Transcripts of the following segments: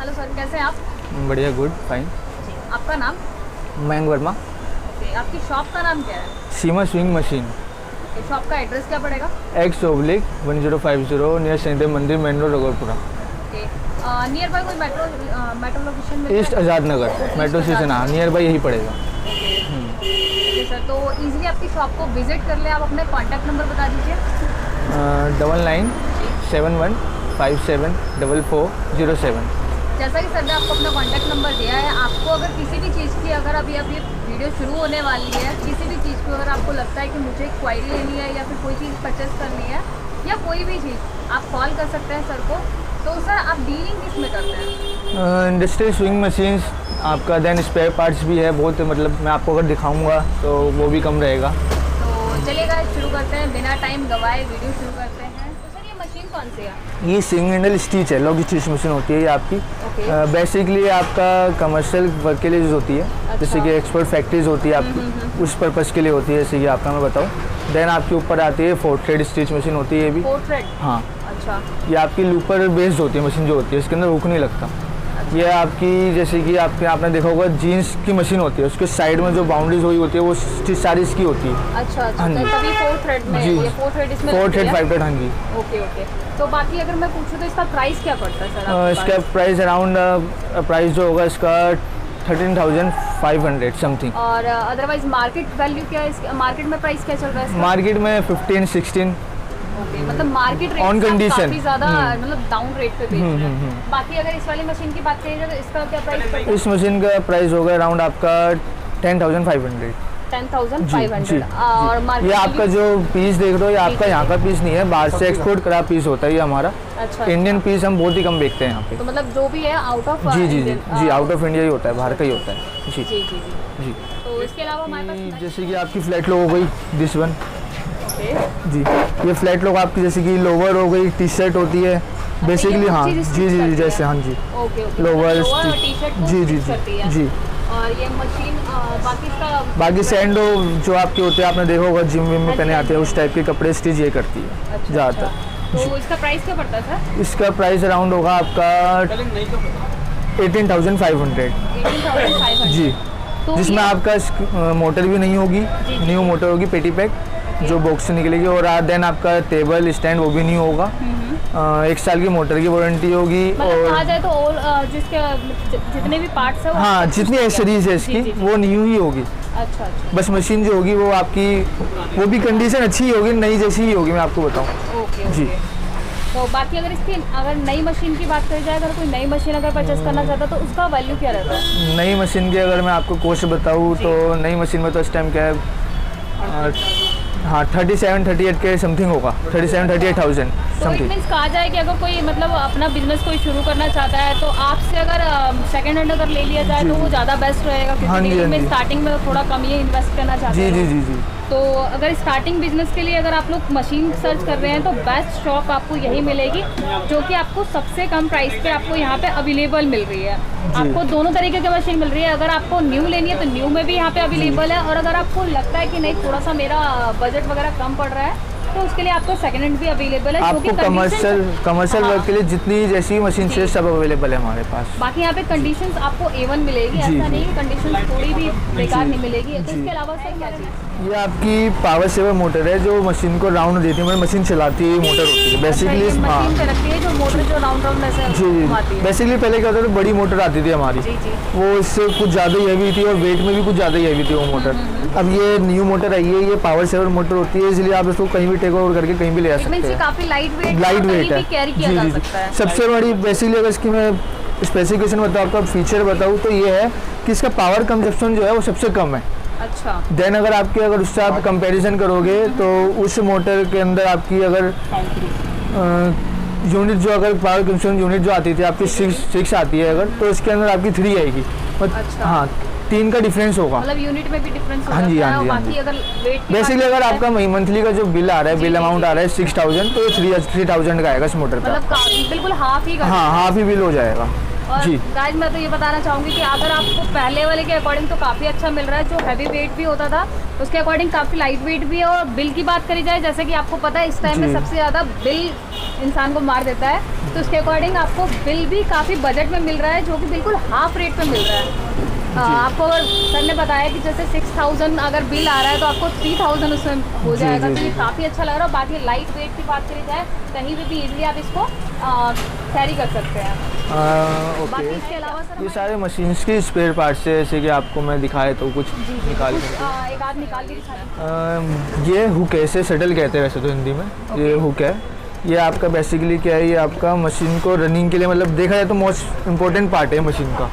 Hello sir, कैसे हैं आप? बढ़िया, गुड, फाइन। जी, आपका नाम? मयंक वर्मा। ओके, आपकी शॉप का नाम क्या है? Seema swing machine. Okay, shop का एड्रेस क्या पड़ेगा? X/1050 नियर शनिदेव मंदिर, main road, Ragadpura. Okay, near by कोई मेट्रो लोकेशन में? East Azad Nagar metro station, हाँ, नियर बाई यही पड़ेगा। ओके सर, तो इजीली आपकी शॉप को विजिट कर ले। आप अपने कॉन्टैक्ट नंबर बता दीजिए। 9957574407। जैसा कि सर ने आपको अपना कॉन्टैक्ट नंबर दिया है, आपको अगर किसी भी चीज़ की, अगर अभी ये वीडियो शुरू होने वाली है, किसी भी चीज़ को अगर आपको लगता है कि मुझे क्वायरी लेनी है या फिर कोई चीज़ परचेस करनी है या कोई भी चीज़, आप कॉल कर सकते हैं सर को। तो सर, आप डीलिंग किस में करते हैं? इंडस्ट्रियल स्विंग मशीन्स आपका, देन स्पेयर पार्ट्स भी है बहुत, मतलब मैं आपको अगर दिखाऊंगा तो वो भी कम रहेगा। तो चलिएगा, शुरू करते हैं, बिना टाइम गवाए वीडियो शुरू करते हैं। तो सर, ये मशीन कौन सी है? ये सिंगल हैंडल स्टिच है, लॉन्ग स्टिच मशीन होती है ये आपकी। बेसिकली आपका कमर्शियल वर्क के लिए यूज़ होती है। अच्छा। जैसे कि एक्सपोर्ट फैक्ट्रीज होती है आपकी, उस पर्पज़ के लिए होती है, जैसे कि आपका मैं बताऊँ। देन आपके ऊपर आती है 4 थ्रेड स्टिच मशीन होती है ये भी। 4 थ्रेड? हाँ। अच्छा। ये आपकी लूपर बेस्ड होती है मशीन जो होती है, इसके अंदर हुक नहीं लगता। ये आपकी, जैसे कि आपने देखा होगा जीन्स की मशीन होती है, उसके साइड में जो बाउंड्रीज हुई होती है वो स्टिच सारी इसकी होती है। अच्छा, हाँ जी। तभी 4 थ्रेड में जी। ये 4 थ्रेड इसमें 4 थ्रेड 5 थ्रेड, हाँ जी। Okay okay. तो बाकी अगर मैं पूछूँ तो इसका प्राइस क्या पड़ता है सर आपके इसका प्राइस अराउंड प्राइस जो होगा इसका 13,500 समथिंग। और अदरवाइज मार्केट वैल्यू क्या है इसका? मार्केट में प्राइस क्या चल रहा है इसका? मार्केट में 15-16। ओके, मतलब मार्केट रेट On condition। काफी ज़्यादा मतलब डाउन रेट पे बेच रहे हैं। बाकी अगर इस वाली मशीन की बात करें तो इसका क्या प्राइस पड़ता है? इस मशीन का प्राइस होगा अराउंड आपका 10,500। 10,500। और मार्केट ये आपका जो पीस देख रहे हो, ये आपका यहाँ का पीस नहीं है, बाहर से एक्सपोर्ट करा पीस होता है ये हमारा। अच्छा। इंडियन पीस हम बहुत ही कम बेचते हैं यहाँ पे। तो मतलब जो भी है आउट ऑफ जी, आउट ऑफ इंडिया ही होता है, बाहर का ही होता है। जी जी जी जी। जी। तो इसके अलावा हमारे पास जैसे कि आपकी फ्लैट लो हो गई, दिस वन। ओके, जी, ये फ्लैट लोग आपकी, जैसे कि लोवर हो गई, टी शर्ट होती है बेसिकली। हाँ जी जी, जैसे, हाँ जी, ओके ओके। लोवर टी-शर्ट जी जी करती है। जी। और ये मशीन बाकी इसका बाकी सैंडो जो आपके होते हैं, आपने देखा होगा जिम विम में पहने आते हैं, उस टाइप के कपड़े स्टिच ये करती है अच्छा, ज़्यादातर। तो इसका प्राइस क्या पड़ता है सर? इसका प्राइस अराउंड होगा आपका 18,500। 18,500। जी, तो जिसमें ये- आपका मोटर भी नहीं होगी, न्यू मोटर होगी, पेटी पैक जो बॉक्स से निकलेगी। और देन आपका टेबल स्टैंड वो भी नहीं होगा। 1 साल की मोटर की वारंटी होगी। मतलब कहा और जाए तो ऑल जितने भी पार्ट्स है हाँ, जितनी एक्सेसरीज है इसकी वो न्यू ही होगी। अच्छा अच्छा। बस मशीन जो होगी वो आपकी, वो भी कंडीशन अच्छी ही होगी, नई जैसी ही होगी, मैं आपको बताऊँ। ओके जी। ओके। तो बाकी अगर नई मशीन की बात करी जाए, अगर कोई नई मशीन अगर परचेस करना चाहता है तो उसका वैल्यू क्या रहता है? नई मशीन की अगर मैं आपको कॉस्ट बताऊँ तो नई मशीन में तो इस टाइम क्या है, हाँ 37-38 के समथिंग होगा, 37-38,000 तो इट समथिंग। मीन्स कहा जाए कि अगर कोई मतलब अपना बिजनेस कोई शुरू करना चाहता है तो आपसे अगर सेकंड हैंड अगर ले लिया जाए तो वो ज़्यादा बेस्ट रहेगा, हाँ जी, क्योंकि हाँ में जी। स्टार्टिंग में थोड़ा कम ही इन्वेस्ट करना चाहते जी हैं जी लोग। जी जी। तो अगर स्टार्टिंग बिजनेस के लिए अगर आप लोग मशीन सर्च कर रहे हैं तो बेस्ट शॉप आपको यही मिलेगी, जो कि आपको सबसे कम प्राइस पे आपको यहाँ पे अवेलेबल मिल रही है। आपको दोनों तरीके की मशीन मिल रही है। अगर आपको न्यू लेनी है तो न्यू में भी यहाँ पे अवेलेबल है, और अगर आपको लगता है कि नहीं थोड़ा सा मेरा बजट वगैरह कम पड़ रहा है तो उसके लिए आपको सेकंड हैंड भी अवेलेबल है। आपको कमर्शियल वर्क के लिए जितनी जैसी मशीन चाहिए सब अवेलेबल है हमारे पास। बाकी यहाँ पे कंडीशंस आपको A1 मिलेगी, ऐसा नहीं कि कंडीशंस थोड़ी भी बेकार नहीं मिलेगी। तो इसके अलावा सर क्या चीज़? ये आपकी पावर सेवर मोटर है जो मशीन को राउंड देती है, मतलब मशीन चलाती है, मोटर होती है बेसिकली। हाँ मशीन पे रखती है जो मोटर जो राउंड राउंड ऐसे जी घुमाती जी। है। बेसिकली पहले क्या होता था, बड़ी मोटर आती थी हमारी, जी जी। वो इससे कुछ ज़्यादा ही हैवी थी और वेट में भी कुछ ज़्यादा ही हैवी थी वो मोटर। अब ये न्यू मोटर आई है, ये पावर सेवर मोटर होती है, इसलिए आप इसको कहीं भी टेक ओवर करके कहीं भी ले आ सकते हैं। काफी लाइट वेट है, कैरी किया जा सकता है। सबसे बड़ी बेसिकली अगर इसकी मैं स्पेसिफिकेशन बताऊँ, आपका फीचर बताऊँ तो ये है कि इसका पावर कंजप्शन जो है वो सबसे कम है। अच्छा। देन अगर उससे आप कंपैरिजन करोगे तो उस मोटर के अंदर आपकी अगर यूनिट जो, अगर पावर कंजप्शन यूनिट जो आती थी आपकी 6 आती है अगर, तो इसके अंदर आपकी 3 आएगी। अच्छा। हाँ, 3 का डिफरेंस होगा, मतलब यूनिट में भी डिफरेंस हाँ जी, हाँ जी, हाँ बाकी जी। अगर वेट बेसिकली अगर आपका मंथली का जो बिल आ रहा है, बिल अमाउंट आ रहा है 6,000, तो ये 3,000 का आएगा इस मोटर का। मतलब बिल्कुल हाफ ही का। हाँ, हाफ ही बिल हो जाएगा। और जी। गाइस मैं तो ये बताना चाहूँगी कि अगर आपको पहले वाले के अकॉर्डिंग तो काफ़ी अच्छा मिल रहा है, जो हैवी वेट भी होता था उसके अकॉर्डिंग काफ़ी लाइट वेट भी है। और बिल की बात करी जाए, जैसे कि आपको पता है इस टाइम में जी। सबसे ज़्यादा बिल इंसान को मार देता है, तो उसके अकॉर्डिंग आपको बिल भी काफ़ी बजट में मिल रहा है, जो कि बिल्कुल हाफ रेट पे मिल रहा है। आपको अगर सर ने बताया कि जैसे 6000 अगर बिल आ रहा है तो आपको 3000 उसमें हो जी, जाएगा, जी, तो ये जी। काफ़ी अच्छा लग रहा है। बाकी लाइट वेट की बात करी जाए, कहीं भी इजीली आप इसको कैरी कर सकते हैं। बाकी ओके, इसके अलावा सर ये सारे मशीन्स के स्पेयर पार्ट्स है, जैसे कि आपको मैं दिखाया तो कुछ निकाल कुछ, के। एक आध निकाल के दिखा दीजिए। ये हुक है, इसे शटल कहते हैं वैसे तो हिंदी में। ये हुक है, ये आपका बेसिकली क्या है, ये आपका मशीन को रनिंग के लिए, मतलब देखा जाए तो मोस्ट इम्पोर्टेंट पार्ट है मशीन का।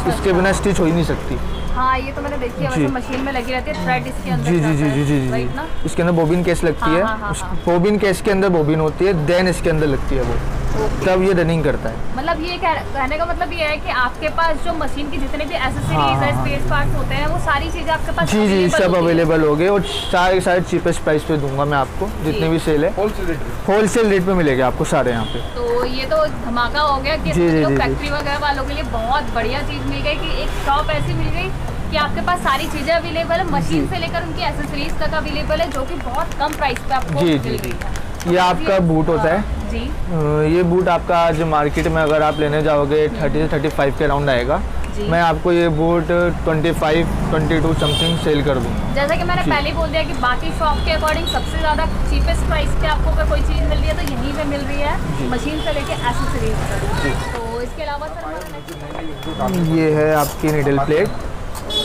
इसके बिना स्टिच हो ही नहीं सकती। हाँ, ये तो मैंने देखी है, वैसे जी। मशीन में लगी रहती है, थ्रेड इसके अंदर जी जी जाता जी है, जी जी जी राइट ना? जी। इसके अंदर बोबिन केस लगती हाँ, है, हाँ, हाँ, उस हाँ। बोबिन केस के अंदर बोबिन होती है, देन इसके अंदर लगती है वो, तब ये रनिंग करता है। मतलब ये कहने का मतलब ये है कि आपके पास जो मशीन की जितने भी एसेसरीज हाँ, है, हाँ, स्पेस पार्ट्स होते हैं, वो सारी चीज़ें आपके पास जी जी, available सब होती हैं। अवेलेबल हो गए और सारे सारे चीपेस्ट प्राइस पे दूंगा मैं आपको, जितने भी सेल है होलसेल रेट पे मिलेंगे आपको सारे यहाँ पे। तो ये तो धमाका हो गया कि जी, जी, जो जी, जी। फैक्ट्री वगैरह वालों के लिए बहुत बढ़िया चीज़ मिल गई कि एक शॉप ऐसी मिल गई कि आपके पास सारी चीज़ें अवेलेबल है, मशीन जी। से लेकर उनकी एसेसरीज तक अवेलेबल है, जो कि बहुत कम प्राइस पे आपको जी, मिल जी, गई जी। है। ये आपका बूट होता है। जी ये बूट आपका आज मार्केट में अगर आप लेने जाओगे 30 से 35 के अराउंड आएगा। जी। मैं आपको ये बूट 25, 22 समथिंग सेल कर दूँगा। जैसा कि मैंने जी। पहले ही बोल दिया कि बाकी शॉप के अकॉर्डिंग सबसे ज़्यादा चीपेस्ट प्राइस पे आपको अगर कोई चीज़ मिल रही है तो यहीं पे मिल रही है, जी। मशीन से लेके एसेसरीज तक। तो इसके अलावा सर हमारा next- ये है आपकी निडल प्लेट,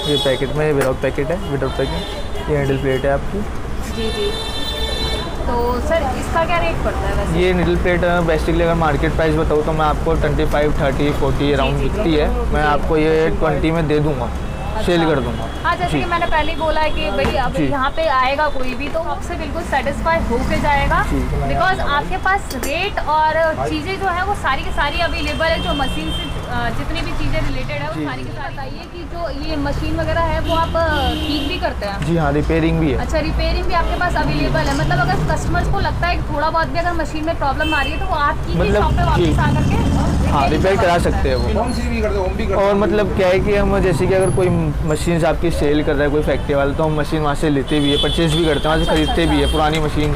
ये पैकेट में विदाउट पैकेट है, विदाउट पैकेट। ये निडल प्लेट है आपकी। जी जी, तो सर इसका क्या रेट पड़ता है वैसे? ये निडल प्लेट बेसिकली अगर मार्केट प्राइस बताऊँ तो मैं आपको 25, 30, 40 अराउंड जी, जी, बिकती है। मैं आपको ये 20 में दे दूँगा, सेल कर दूँगा। हाँ, जैसे जी। कि मैंने पहले ही बोला है कि भाई अब जी। यहाँ पे आएगा कोई भी तो आपसे बिल्कुल सेटिस्फाई होके जाएगा, जी। बिकॉज आपके पास रेट और चीज़ें जो है वो सारी की सारी अवेलेबल है। जो मशीन से जितनी भी चीज़ें रिलेटेड है वो जी। सारी की सारी। बताइए कि जो ये मशीन वगैरह है वो आप ठीक भी करते हैं? जी हाँ, रिपेयरिंग भी है। अच्छा, रिपेयरिंग भी आपके पास अवेलेबल है, मतलब अगर कस्टमर्स को लगता है कि थोड़ा बहुत भी अगर मशीन में प्रॉब्लम आ रही है तो वो आपकी ही मतलब शॉप पे जी। वापस आ करके हाँ, रिपेयर करा सकते हैं वो। होम भी करते होम भी करते और मतलब क्या है कि हम जैसे कि अगर कोई मशीन आपकी सेल कर रहा है कोई फैक्ट्री वाला, तो हम मशीन वहाँ से लेते भी है, परचेज भी करते हैं, वहाँ से अच्छा, खरीदते अच्छा, भी है पुरानी मशीन,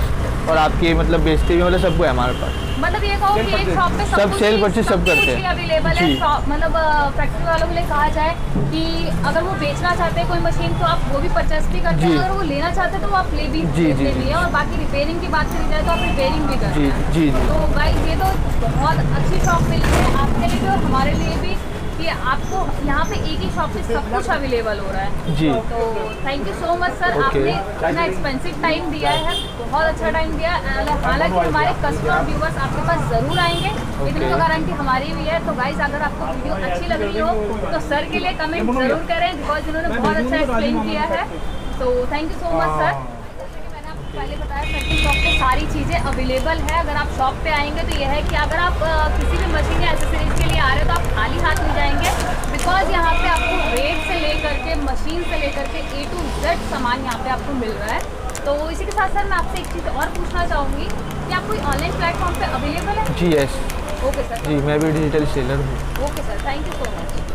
और आपकी मतलब बेचते भी, मतलब सब है हमारे पास। मतलब ये कहो कि एक शॉप पे सब कुछ सेल ही- परचेज सब करते हैं। अवेलेबल है जी। शॉप, मतलब फैक्ट्री वालों के लिए कहा जाए कि अगर वो बेचना चाहते हैं कोई मशीन तो आप वो भी परचेज भी करते हैं, जी। अगर वो लेना चाहते हैं तो वो आप ले भी जी, लेते जी, भी जी। है। और बाकी रिपेयरिंग की बात करी जाए तो आप रिपेयरिंग भी करते जी हैं। जी जी। तो गाइस ये तो बहुत अच्छी शॉप मिली है आपके लिए भी और हमारे लिए भी कि आपको यहाँ पे एक ही शॉप पे सब कुछ अवेलेबल हो रहा है। जी। तो thank you so much sir, Okay. आपने इतना एक्सपेंसिव टाइम दिया है, बहुत अच्छा टाइम दिया। हालांकि हमारे कस्टमर व्यूवर्स आपके पास ज़रूर आएंगे, इतनी तो गारंटी हमारी भी है। तो गाइस अगर आपको वीडियो अच्छी लग रही हो तो सर के लिए कमेंट ज़रूर करें, बिकॉज इन्होंने बहुत अच्छा एक्सप्लेन किया है। तो thank you so much sir. मैंने आपको पहले बताया सर की शॉप पे सारी चीज़ें अवेलेबल है। अगर आप शॉप पे आएंगे तो यह है कि अगर आप किसी भी मशीन या एसेसरीज के लिए आ रहे हो तो आप खाली हाथ नहीं जाएंगे, बिकॉज यहाँ पे आपको रेट से लेकर के मशीन से लेकर के A to Z सामान यहाँ पे आपको मिल रहा है। तो इसी के साथ सर मैं आपसे एक चीज़ और पूछना चाहूँगी कि आप कोई ऑनलाइन प्लेटफॉर्म पे अवेलेबल है? जी यस ओके सर, जी, मैं भी डिजिटल सेलर हूँ। Okay sir, thank you so much.